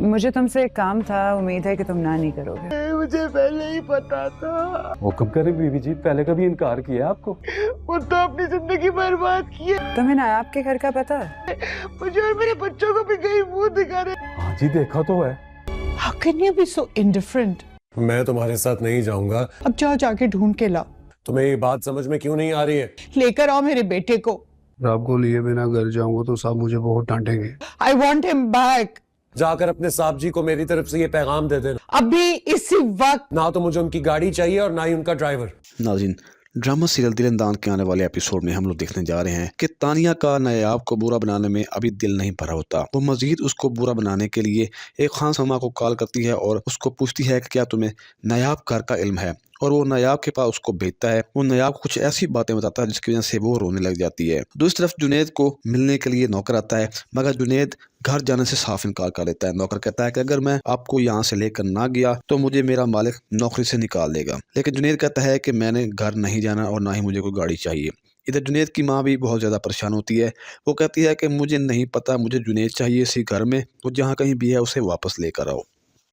मुझे तुमसे एक काम था, उम्मीद है कि तुम ना नहीं करोगे। मुझे पहले ही पता था। हुक्म करें बीवी जी, पहले कभी इनकार किया आपको? वो तो अपनी जिंदगी बर्बाद की है। तुम्हें नायाब के घर का पता है? मुझे और मेरे बच्चों को भी कहीं मुंह दिखा रहे। हाँ जी, देखा तो है। How can you be so indifferent? मैं तुम्हारे साथ नहीं जाऊंगा। अब जाओ जाके ढूंढ के लाओ, तुम्हें ये बात समझ में क्यों नहीं आ रही है? लेकर आओ मेरे बेटे को। आपको लिए बिना घर जाऊंगा तो साहब मुझे बहुत डांटेंगे। I want him back. जाकर अपने साहब जी को मेरी तरफ से ये पैगाम दे देना। अभी इसी वक्त। ना तो मुझे उनकी गाड़ी चाहिए और ना ही उनका ड्राइवर। नाज़रीन, ड्रामा सीरियल दिलंदान के आने वाले एपिसोड में हम लोग देखने जा रहे हैं कि तानिया का नायाब को बुरा बनाने में अभी दिल नहीं भरा होता। वो मजीद उसको बुरा बनाने के लिए एक खान समा को कॉल करती है और उसको पूछती है कि क्या तुम्हें नायाब घर का इल्म है, और वो नायाब के पास उसको भेजता है। वो नायाब कुछ ऐसी बातें बताता है जिसकी वजह से वो रोने लग जाती है। दूसरी तरफ जुनेद को मिलने के लिए नौकर आता है, मगर जुनेद घर जाने से साफ इनकार कर देता है। नौकर कहता है कि अगर मैं आपको यहाँ से लेकर ना गया तो मुझे मेरा मालिक नौकरी से निकाल देगा। लेकिन जुनेद कहता है कि मैंने घर नहीं जाना और ना ही मुझे कोई गाड़ी चाहिए। इधर जुनेद की माँ भी बहुत ज़्यादा परेशान होती है। वो कहती है कि मुझे नहीं पता, मुझे जुनेद चाहिए इसी घर में, वो जहाँ कहीं भी है उसे वापस लेकर आओ।